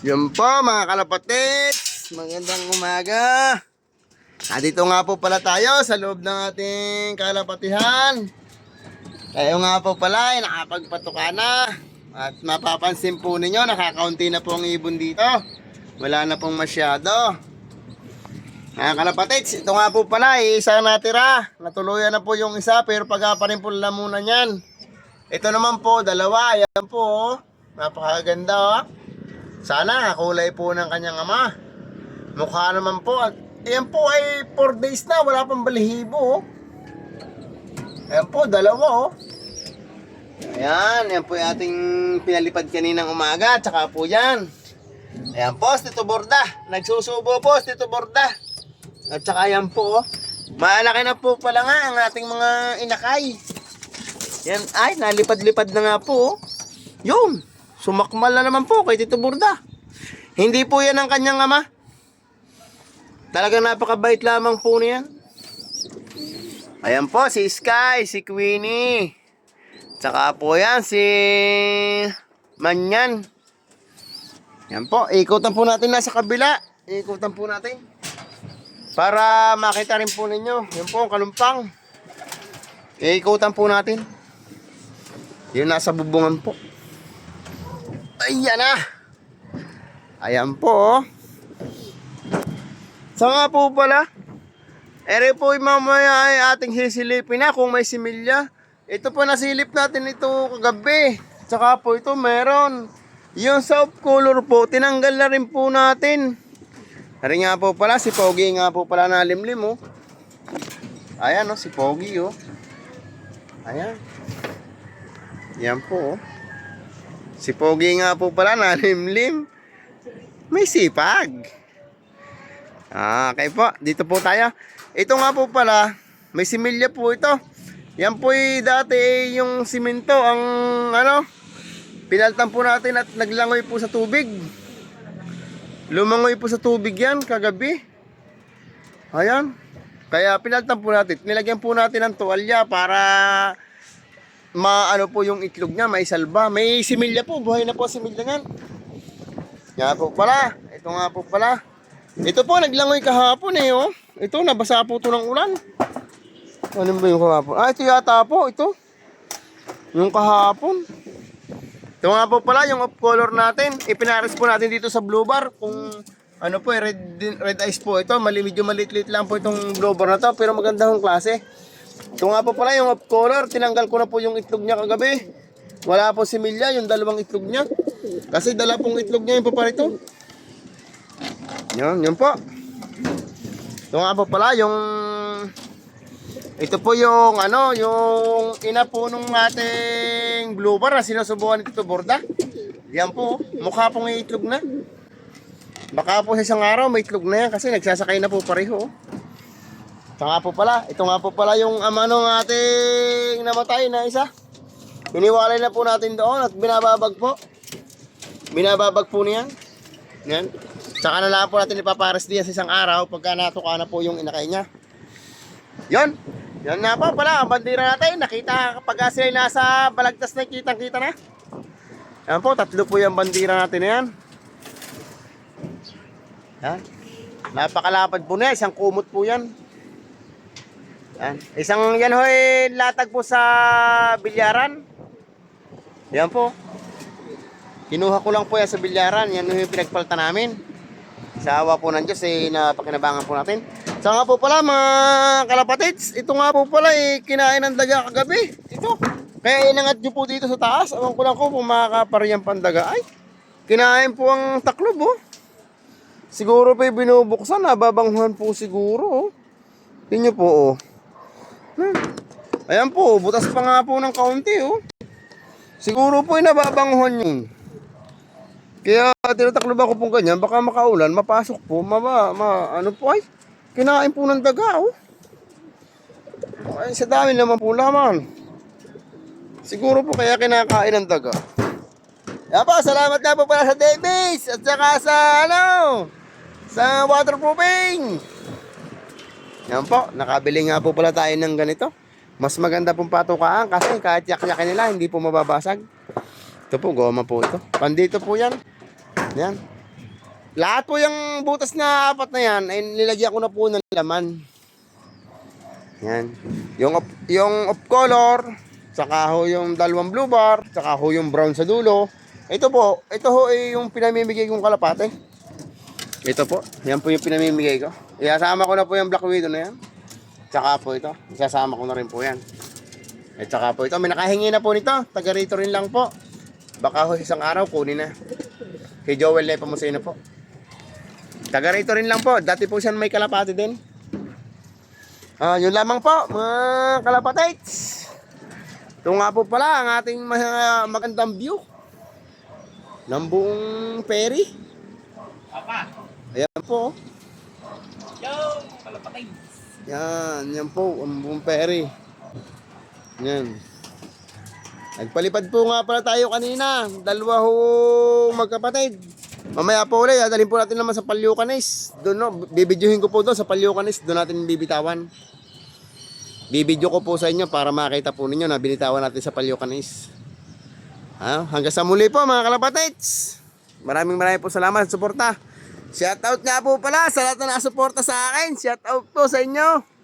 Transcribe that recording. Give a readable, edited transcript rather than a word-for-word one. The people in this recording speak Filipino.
Yun po mga kalapatids, magandang umaga. Dito nga po pala tayo sa loob ng ating kalapatihan. Tayo nga po pala ay nakapagpatuka na. At mapapansin po ninyo, nakakaunti na po ang ibon dito. Wala na pong masyado. Mga kalapatids, ito nga po pala isa natira. Natuluyan na po yung isa pero pagka rin po lamunan yan. Ito naman po, dalawa. Ayan po, oh. Napakaganda, oh. Sana kulay po ng kanyang ama. Mukha naman po. At yan po ay 4 days na. Wala pang balahibo, oh. Ayan po, dalawa, oh. Ayan, yan po yung ating pinalipad kaninang umaga. Tsaka po yan. Ayan po, Tito Borda. Nagsusubo po, Tito Borda. At tsaka yan po, oh. Malaki na po pala nga ang ating mga inakay. Yan, ay, nalipad-lipad na nga po, oh. Yun. Sumakmal na naman po kay Tito Borda. Hindi po yan ang kanyang ama. Talagang napakabait lamang po niyan. Ayan po, si Sky, si Queenie. Tsaka po yan, si Manyan. Yan po, ikutan po natin nasa kabila. Ikutan po natin. Para makita rin po ninyo. Yan po, ang kalumpang. Ikutan po natin. Yun nasa bubungan po. Ayan na. Ayan po. Sa nga po pala. Ere po mamaya ay ating sisilipin na kung may similya. Ito po nasilip natin ito kagabi. Tsaka po ito meron. Yung soft color po, tinanggal na rin po natin. Ere nga po pala, si Pogi nga po pala nalimlim, oh. Ayan, oh, si Pogi, oh. Ayan. Yan po, oh. Si Pogi nga po pala nalimlim. May sipag. Okay po, dito po tayo. Ito nga po pala, may similya po ito. Yan po dati yung simento ang pinaltan po natin at naglangoy po sa tubig. Lumangoy po sa tubig yan kagabi. Ayan. Kaya pinaltan po natin. Nilagyan po natin ng tuwalya para maano po yung itlog niya, may salba. May similya po, buhay na po similya nga. Yan po pala. Ito nga po pala. Ito po, naglangoy kahapon eh, oh. Ito, nabasa po ito ng ulan. Ano ba yung kahapon? Ito yata po, ito. Yung kahapon. Ito nga po pala, yung off color natin. Ipinares po natin dito sa blue bar. Kung ano po, red eyes po ito. Medyo maliit-liit lang po itong blue bar na to. Pero magandang klase. Ito nga po pala yung off color. Tinanggal ko na po yung itlog niya kagabi. Wala po similya, yung dalawang itlog niya. Kasi dala pong itlog niya yung paparito. Yun po. Ito nga po pala yung ito po yung yung ina po nung ating blue bar na sinusubukan ni Tito Borda. Yan po, mukha pong itlog na. Baka po sa isang araw may itlog na yan kasi nagsasakay na po pareho. Ito nga po pala, ito nga po pala yung ama nung ating namatay na isa. Iniwalay na po natin doon at binababag po. Binababag po niyan. Yan. Tsaka na lang po natin ipapares diyan sa isang araw pagka natuka na po yung inakay niya. Yon. Yan na po pala ang bandera natin. Nakita kapag sila nasa balagtas na kitang-kita na. Yan po, 3 po yung bandera natin na yan. Yan. Napakalapad po na yan. Isang kumot po yan. Yan. Isang yan ho'y latag po sa bilyaran. Yan po. Kinuha ko lang po yan sa bilyaran. Yan yung pinagpalta namin. Sa awa po ng Diyos napakinabangan po natin. So nga po pala mga kalapatids, ito nga po pala kinain ng daga kagabi. Ito. Kaya inangat nyo po dito sa taas. Awan ko lang kung makakapariyang pandaga. Ay, kinain po ang taklob, oh. Siguro pa binubuksan, nababanghuhan po siguro, oh. Tingnan nyo po, oh. Ayan po, butas pa nga po ng kaunti, oh. Siguro po nababanghuhan yun. Kaya tinataklob ako pong ganyan, baka makaulan, mapasok po, ano po ay, kinain po ng daga, oh. Ay, sa dami naman po laman. Siguro po kaya kinakain ng daga. Yan po, salamat na po pala sa Davis at saka sa, sa waterproofing. Yan po, nakabili nga po pala tayo ng ganito. Mas maganda pong patukaan kasi kahit yak-yakin nila, hindi po mababasag. Ito po, goma po ito. Pandito po yan. Yan. Lahat po yung butas na apat na yan, ay nilagyan ko na po ng laman. Yan. Yung off color, saka ho yung dalawang blue bar, saka ho yung brown sa dulo. Ito ho ay yung pinamimigay kong kalapate. Ito po, yan po yung pinamimigay ko. Isasama ko na po yung Black Widow na yan. Tsaka po ito, isasama ko na rin po yan. At saka po ito, may nakahingi na po nito. Taga rito rin lang po. Baka ho isang araw kunin na. Kay Joel na ipamusay na po. Taga rito rin lang po. Dati po siya may kalapati din. Yun lamang po, mga kalapatites. Ito nga po pala ang ating magandang view ng buong ferry. Papa. Ayan po. Yo, kalapatay. Yan po, ang buong ferry. Yan. Nagpalipad po nga pala tayo kanina. Dalawa ho magkapatid. Mamaya po ulit, dadalhin po natin naman sa Palyucanes. Doon no, bibidyohin ko po doon sa Palyucanes. Doon natin bibitawan. Bibidyo ko po sa inyo para makita po ninyo na binitawan natin sa Palyucanes. Hanggang sa muli po mga kalapatids. Maraming po salamat sa suporta. Shoutout nga po pala sa lahat na nakasuporta sa akin. Shoutout po sa inyo.